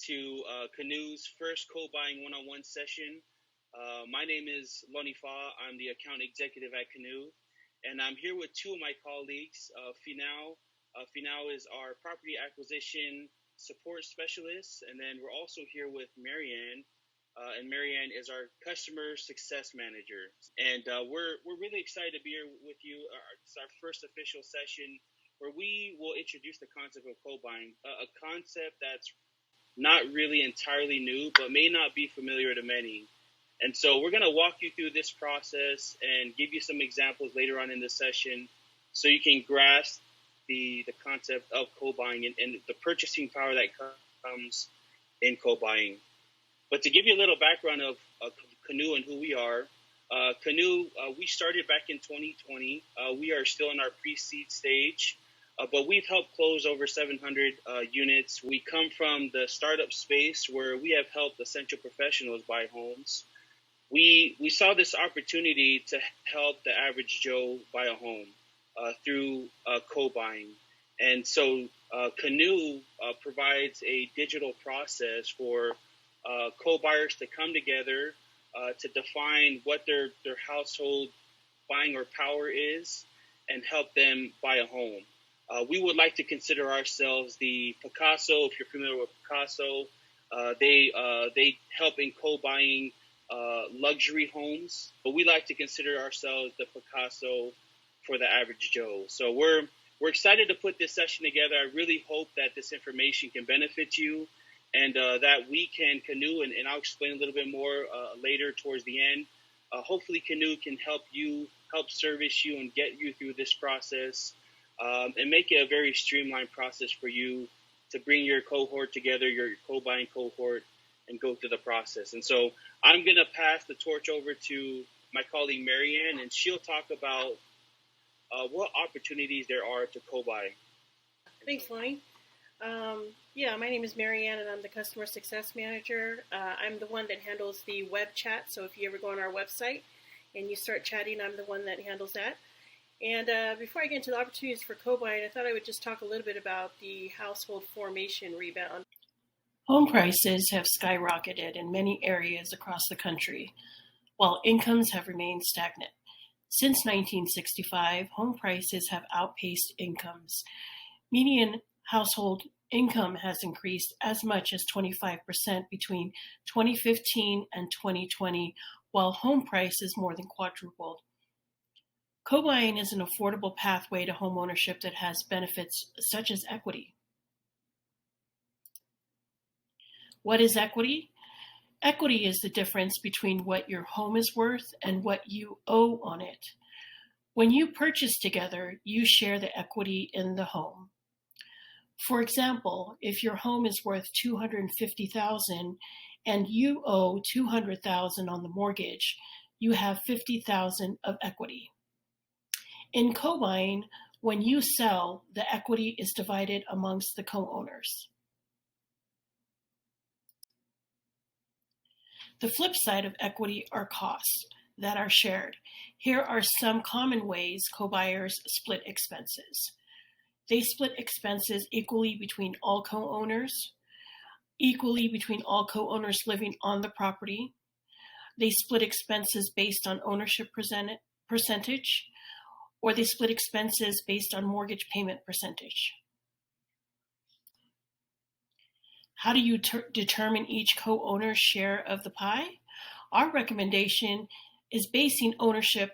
to Canoe's first co-buying one-on-one session. My name is Lonnie Fa. I'm the account executive at Canoe, and I'm here with two of my colleagues. Finau. Finau is our property acquisition support specialist, and then we're also here with Marianne, and Marianne is our customer success manager. And we're really excited to be here with you. It's our first official session where we will introduce the concept of co-buying, a concept that's not really entirely new, but may not be familiar to many. And so we're going to walk you through this process and give you some examples later on in the session so you can grasp the concept of co-buying and the purchasing power that comes in co-buying. But to give you a little background of Canoe and who we are, Canoe, we started back in 2020. We are still in our pre-seed stage. But we've helped close over 700 units. We come from the startup space where we have helped essential professionals buy homes. We saw this opportunity to help the average Joe buy a home through co-buying. And so Canoe provides a digital process for co-buyers to come together to define what their household buying or power is and help them buy a home. We would like to consider ourselves the Picasso. If you're familiar with Picasso, they help in co-buying luxury homes, but we like to consider ourselves the Picasso for the average Joe. So we're excited to put this session together. I really hope that this information can benefit you, and that we can Canoe, and I'll explain a little bit more later towards the end. Hopefully, Canoe can help service you and get you through this process. And make it a very streamlined process for you to bring your cohort together, your co-buying cohort, and go through the process. And so I'm going to pass the torch over to my colleague Marianne, and she'll talk about what opportunities there are to co-buy. Thanks, Lonnie. My name is Marianne, and I'm the customer success manager. I'm the one that handles the web chat. So if you ever go on our website and you start chatting, I'm the one that handles that. And before I get into the opportunities for co-buying, I thought I would just talk a little bit about the household formation rebound. Home prices have skyrocketed in many areas across the country, while incomes have remained stagnant. Since 1965, home prices have outpaced incomes. Median household income has increased as much as 25% between 2015 and 2020, while home prices more than quadrupled. Co-buying is an affordable pathway to homeownership that has benefits such as equity. What is equity? Equity is the difference between what your home is worth and what you owe on it. When you purchase together, you share the equity in the home. For example, if your home is worth $250,000 and you owe $200,000 on the mortgage, you have $50,000 of equity. In co-buying, when you sell, the equity is divided amongst the co-owners. The flip side of equity are costs that are shared. Here are some common ways co-buyers split expenses. They split expenses equally between all co-owners, equally between all co-owners living on the property. They split expenses based on ownership percentage, or they split expenses based on mortgage payment percentage. How do you determine each co-owner's share of the pie? Our recommendation is basing ownership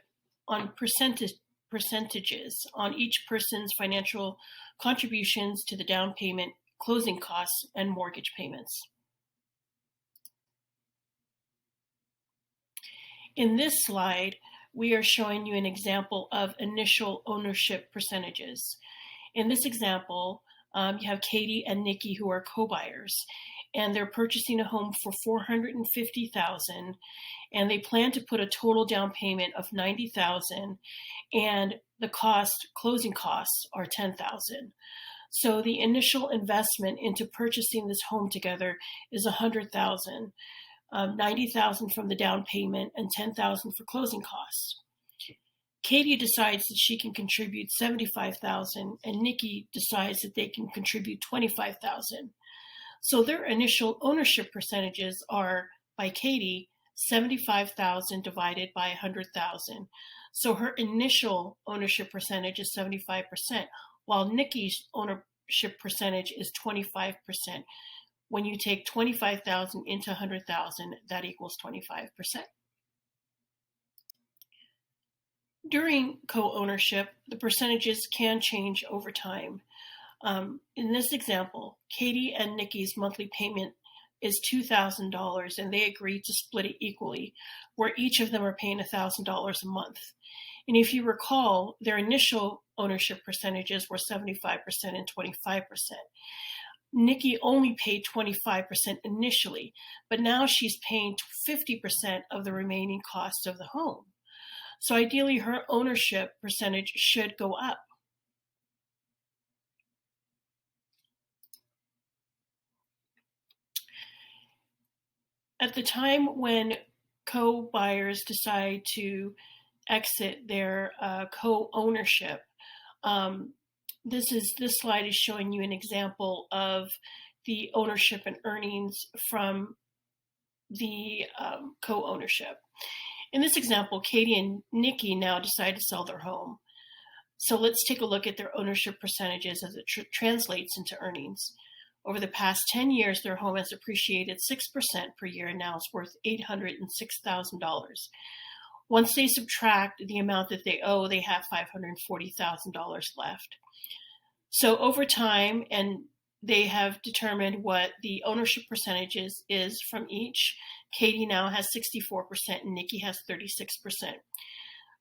on percentages on each person's financial contributions to the down payment, closing costs, and mortgage payments. In this slide, we are showing you an example of initial ownership percentages. In this example, you have Katie and Nikki who are co-buyers, and they're purchasing a home for $450,000, and they plan to put a total down payment of $90,000, and the closing costs are $10,000. So the initial investment into purchasing this home together is $100,000. $90,000 from the down payment and $10,000 for closing costs. Katie decides that she can contribute $75,000, and Nikki decides that they can contribute $25,000. So their initial ownership percentages are, by Katie, 75,000 divided by 100,000. So her initial ownership percentage is 75%, while Nikki's ownership percentage is 25%. When you take 25,000 into 100,000, that equals 25%. During co-ownership, the percentages can change over time. In this example, Katie and Nikki's monthly payment is $2,000 and they agreed to split it equally, where each of them are paying $1,000 a month. And if you recall, their initial ownership percentages were 75% and 25%. Nikki only paid 25% initially, but now she's paying 50% of the remaining cost of the home. So ideally, her ownership percentage should go up. At the time when co-buyers decide to exit their co-ownership, this slide is showing you an example of the ownership and earnings from the co-ownership. In this example, Katie and Nikki now decide to sell their home. So let's take a look at their ownership percentages as it translates into earnings. Over the past 10 years, their home has appreciated 6% per year and now is worth $806,000. Once they subtract the amount that they owe, they have $540,000 left. So over time, and they have determined what the ownership percentages is from each. Katie now has 64% and Nikki has 36%.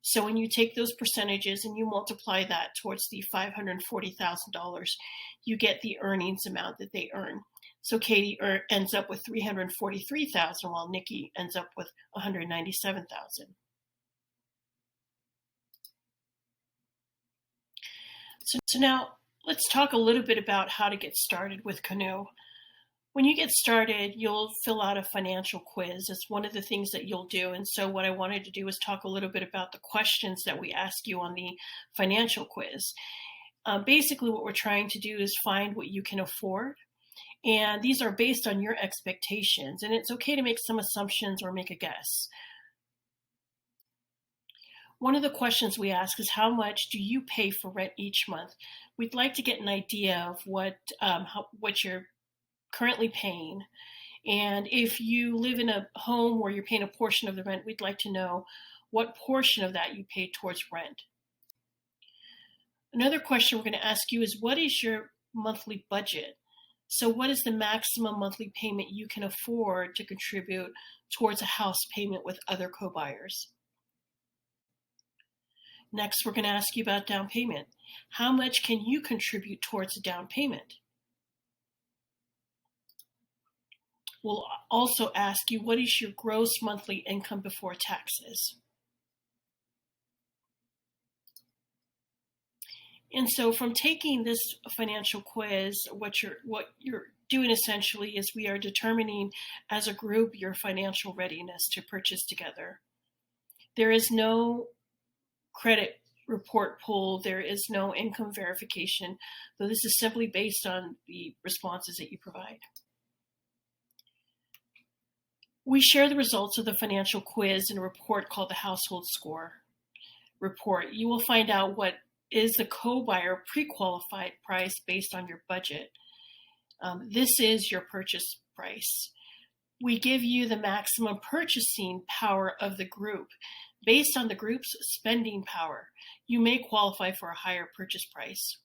So when you take those percentages and you multiply that towards the $540,000, you get the earnings amount that they earn. So Katie ends up with $343,000 while Nikki ends up with $197,000. So now let's talk a little bit about how to get started with Canoe. When you get started, you'll fill out a financial quiz. It's one of the things that you'll do. And so what I wanted to do is talk a little bit about the questions that we ask you on the financial quiz. Basically, what we're trying to do is find what you can afford. And these are based on your expectations. And it's okay to make some assumptions or make a guess. One of the questions we ask is, how much do you pay for rent each month? We'd like to get an idea of what you're currently paying. And if you live in a home where you're paying a portion of the rent, we'd like to know what portion of that you pay towards rent. Another question we're going to ask you is, what is your monthly budget? So what is the maximum monthly payment you can afford to contribute towards a house payment with other co-buyers? Next, we're going to ask you about down payment. How much can you contribute towards a down payment? We'll also ask you, what is your gross monthly income before taxes? And so from taking this financial quiz, what you're doing essentially is we are determining as a group your financial readiness to purchase together. There is no credit report pull, there is no income verification, though this is simply based on the responses that you provide. We share the results of the financial quiz in a report called the Household Score Report. You will find out what is the co-buyer pre-qualified price based on your budget. This is your purchase price. We give you the maximum purchasing power of the group. Based on the group's spending power, you may qualify for a higher purchase price.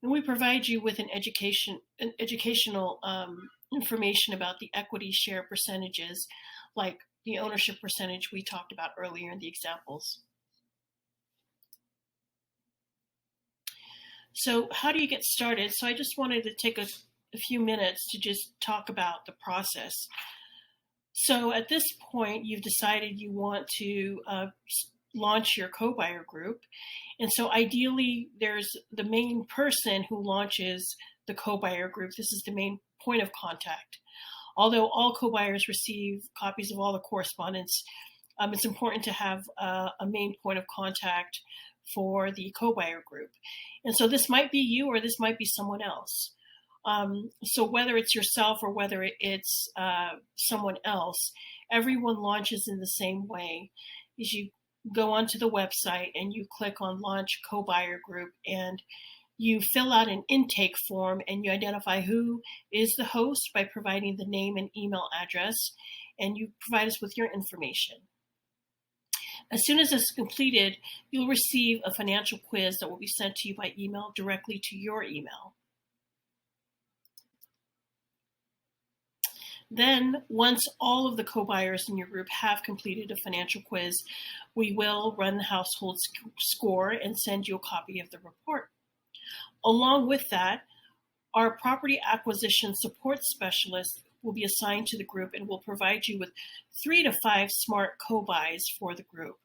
And we provide you with an educational information about the equity share percentages, like the ownership percentage we talked about earlier in the examples. So how do you get started? So I just wanted to take a few minutes to just talk about the process. So at this point, you've decided you want to launch your co-buyer group. And so ideally, there's the main person who launches the co-buyer group. This is the main point of contact. Although all co-buyers receive copies of all the correspondence, it's important to have a main point of contact for the co-buyer group. And so this might be you or this might be someone else. So whether it's yourself or whether it's someone else, everyone launches in the same way. Is you go onto the website and you click on Launch Co-Buyer Group, and you fill out an intake form, and you identify who is the host by providing the name and email address, and you provide us with your information. As soon as it's completed, you'll receive a financial quiz that will be sent to you by email directly to your email. Then, once all of the co-buyers in your group have completed a financial quiz, we will run the household score and send you a copy of the report. Along with that, our property acquisition support specialist will be assigned to the group and will provide you with 3 to 5 smart co-buys for the group.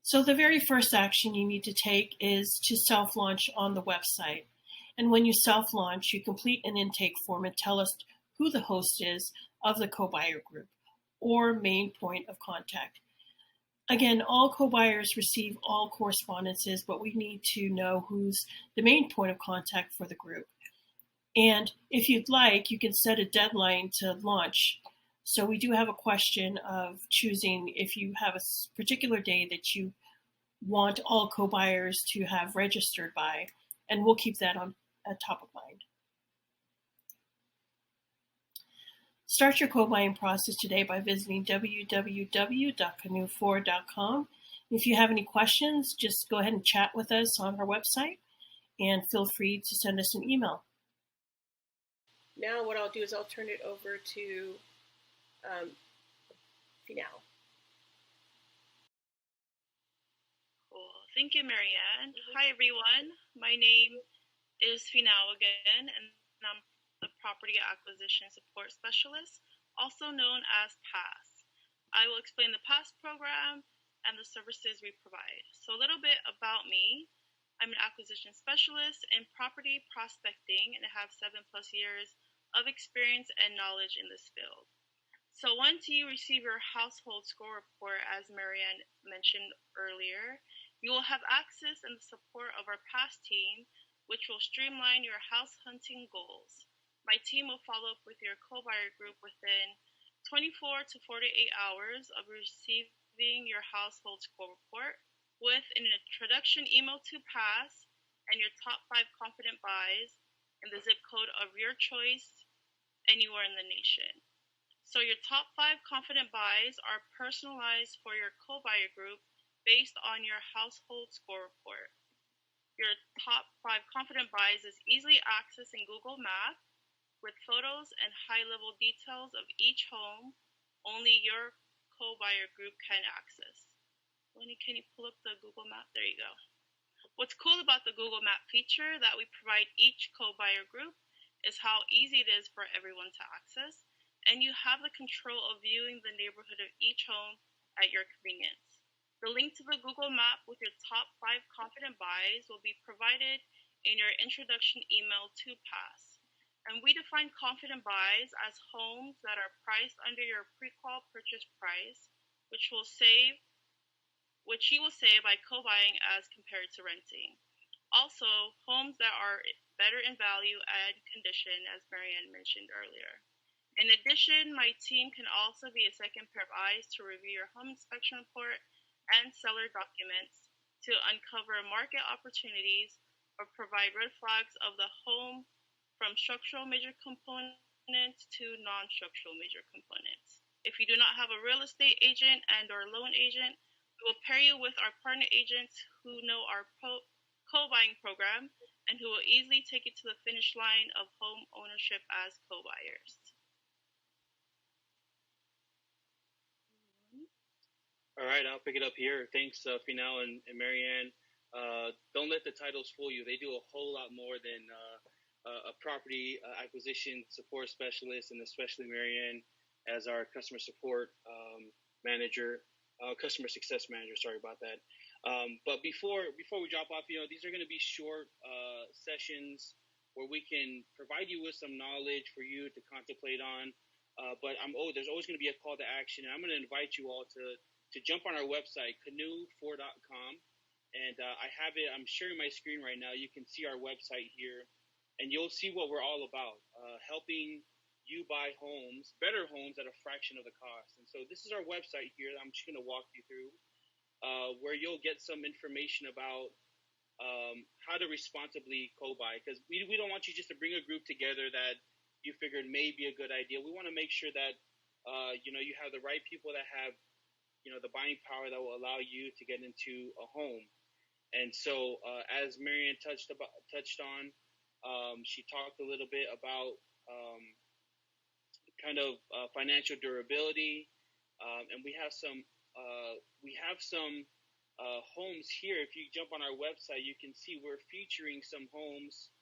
So the very first action you need to take is to self-launch on the website. And when you self-launch, you complete an intake form and tell us who the host is of the co-buyer group or main point of contact. Again, all co-buyers receive all correspondences, but we need to know who's the main point of contact for the group. And if you'd like, you can set a deadline to launch. So we do have a question of choosing if you have a particular day that you want all co-buyers to have registered by, and we'll keep that on top of mind. Start your co-buying process today by visiting www.canoe4.com. If you have any questions, just go ahead and chat with us on our website, and feel free to send us an email. Now what I'll do is I'll turn it over to Finale. Cool. Thank you, Marianne. Hi, everyone. My name is Finale again, and I'm the Property Acquisition Support Specialist, also known as PASS. I will explain the PASS program and the services we provide. So a little bit about me. I'm an acquisition specialist in property prospecting, and I have 7+ years of experience and knowledge in this field. So once you receive your household score report, as Marianne mentioned earlier, you will have access and the support of our PASS team, which will streamline your house hunting goals. My team will follow up with your co-buyer group within 24 to 48 hours of receiving your household score report with an introduction email to PASS and your top 5 confident buys in the zip code of your choice anywhere in the nation. So your top 5 confident buys are personalized for your co-buyer group based on your household score report. Your top 5 confident buys is easily accessed in Google Maps with photos and high-level details of each home only your co-buyer group can access. Lenny, can you pull up the Google Map? There you go. What's cool about the Google Map feature that we provide each co-buyer group is how easy it is for everyone to access, and you have the control of viewing the neighborhood of each home at your convenience. The link to the Google Map with your top 5 confident buys will be provided in your introduction email to PASS. And we define confident buys as homes that are priced under your pre-qual purchase price, which you will save by co-buying as compared to renting. Also, homes that are better in value and condition, as Marianne mentioned earlier. In addition, my team can also be a second pair of eyes to review your home inspection report and seller documents to uncover market opportunities or provide red flags of the home from structural major components to non-structural major components. If you do not have a real estate agent and or loan agent, we will pair you with our partner agents who know our co-buying program and who will easily take you to the finish line of home ownership as co-buyers. All right, I'll pick it up here. Thanks, Finale and Marianne. Don't let the titles fool you. They do a whole lot more than a property acquisition support specialist, and especially Marianne as our customer support manager, customer success manager. Sorry about that. But before we drop off, these are going to be short sessions where we can provide you with some knowledge for you to contemplate on. But there's always going to be a call to action, and I'm going to invite you all to jump on our website, Canoe4.com. And I have it. I'm sharing my screen right now. You can see our website here, and you'll see what we're all about: helping you buy homes, better homes at a fraction of the cost. And so this is our website here. I'm just going to walk you through, where you'll get some information about how to responsibly co-buy. Because we don't want you just to bring a group together that you figured may be a good idea. We want to make sure that you have the right people that have the buying power that will allow you to get into a home. And so, as Marianne touched on, she talked a little bit about kind of financial durability, and we have some homes here. If you jump on our website, you can see we're featuring some homes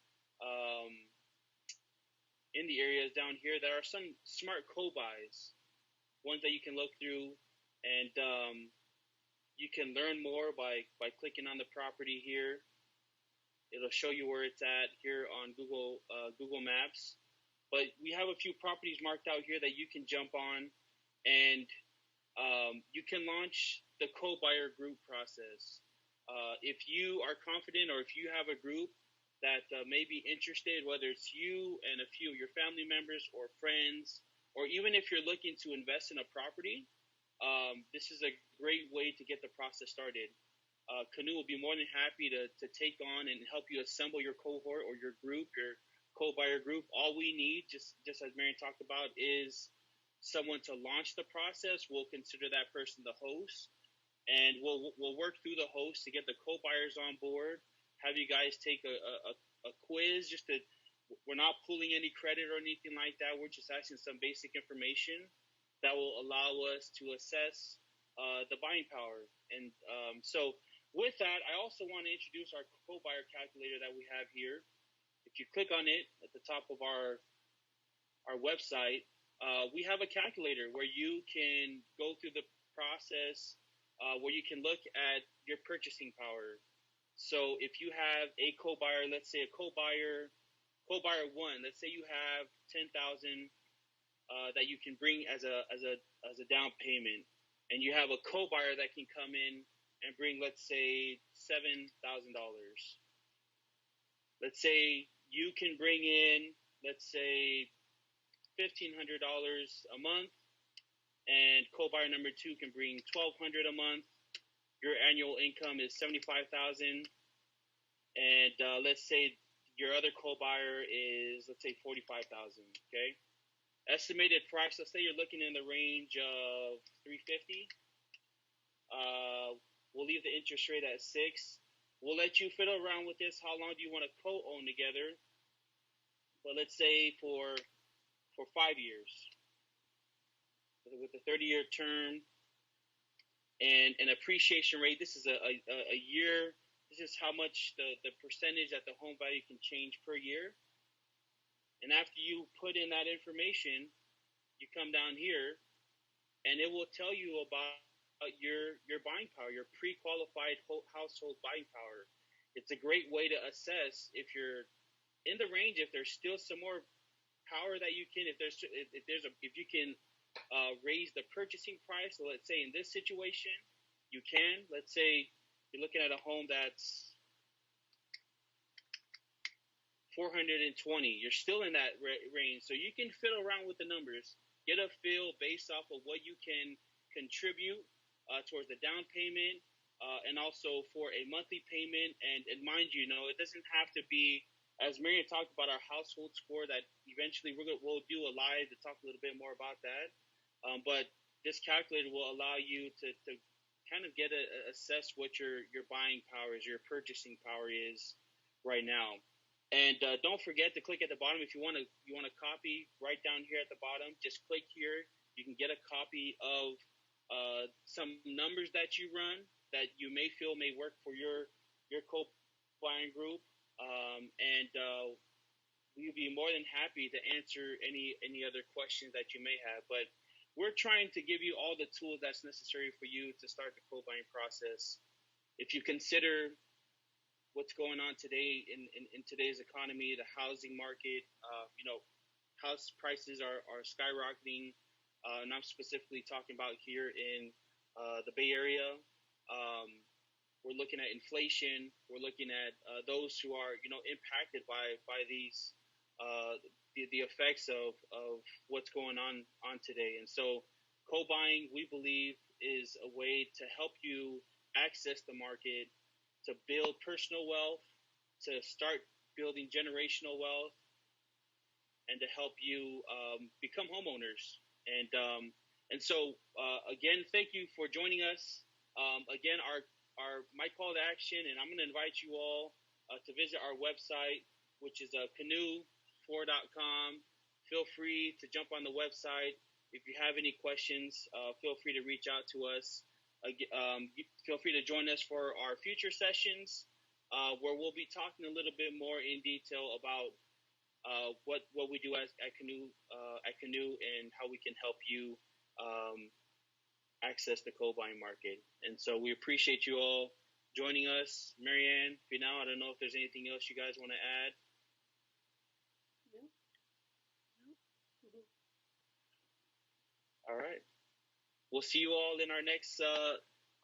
in the areas down here that are some smart co-buys, ones that you can look through, and you can learn more by clicking on the property here. It'll show you where it's at here on Google Maps. But we have a few properties marked out here that you can jump on, and you can launch the co-buyer group process. If you are confident, or if you have a group that may be interested, whether it's you and a few of your family members or friends, or even if you're looking to invest in a property, this is a great way to get the process started. Canoe will be more than happy to take on and help you assemble your cohort or your group, your co-buyer group. All we need, just as Marianne talked about, is someone to launch the process. We'll consider that person the host, and we'll work through the host to get the co-buyers on board. Have you guys take a quiz. We're not pulling any credit or anything like that. We're just asking some basic information that will allow us to assess the buying power. And so with that, I also want to introduce our co-buyer calculator that we have here. If you click on it at the top of our website, we have a calculator where you can go through the process, where you can look at your purchasing power. So if you have a co-buyer, let's say a co-buyer one, let's say you have $10,000 that you can bring as a down payment, and you have a co-buyer that can come in and bring, let's say, $7,000. Let's say you can bring in, let's say, $1,500 a month, and co-buyer number two can bring $1,200 a month. Your annual income is $75,000, and let's say your other co-buyer is, let's say, $45,000. Okay, estimated price. Let's say you're looking in the range of $350. We'll leave the interest rate at 6. We'll let you fiddle around with this. How long do you want to co-own together? But let's say for 5 years, with a 30-year term and an appreciation rate. This is a year. This is how much the percentage that the home value can change per year. And after you put in that information, you come down here, and it will tell you about your buying power, your pre-qualified household buying power. It's a great way to assess if you're in the range, if there's still some more power that you can, if you can raise the purchasing price. So let's say in this situation, you can. Let's say you're looking at a home that's $420. You're still in that range, so you can fiddle around with the numbers, get a feel based off of what you can contribute towards the down payment, and also for a monthly payment. And mind you, it doesn't have to be, as Marianne talked about, our household score, that eventually we'll do a live to talk a little bit more about that. But this calculator will allow you to kind of assess what your buying power is, your purchasing power is right now. And don't forget to click at the bottom if you want to copy. Right down here at the bottom, just click here. You can get a copy of some numbers that you run that you may feel may work for your co-buying group, and we'll be more than happy to answer any other questions that you may have. But we're trying to give you all the tools that's necessary for you to start the co-buying process. If you consider what's going on today in today's economy, the housing market, house prices are skyrocketing. And I'm specifically talking about here in the Bay Area. we're looking at inflation. We're looking at those who are impacted by these the effects of what's going on today. And so co-buying, we believe, is a way to help you access the market, to build personal wealth, to start building generational wealth, and to help you become homeowners. And so again, thank you for joining us. Again, our my call to action, and I'm going to invite you all to visit our website, which is canoe4.com. Feel free to jump on the website. If you have any questions, feel free to reach out to us. Feel free to join us for our future sessions, where we'll be talking a little bit more in detail about what we do at Canoe and how we can help you access the co-buying market. And so we appreciate you all joining us. Marianne, Finau, I don't know if there's anything else you guys want to add. No. Mm-hmm. All right. We'll see you all in our next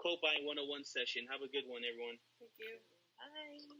co-buying 101 session. Have a good one, everyone. Thank you. Bye.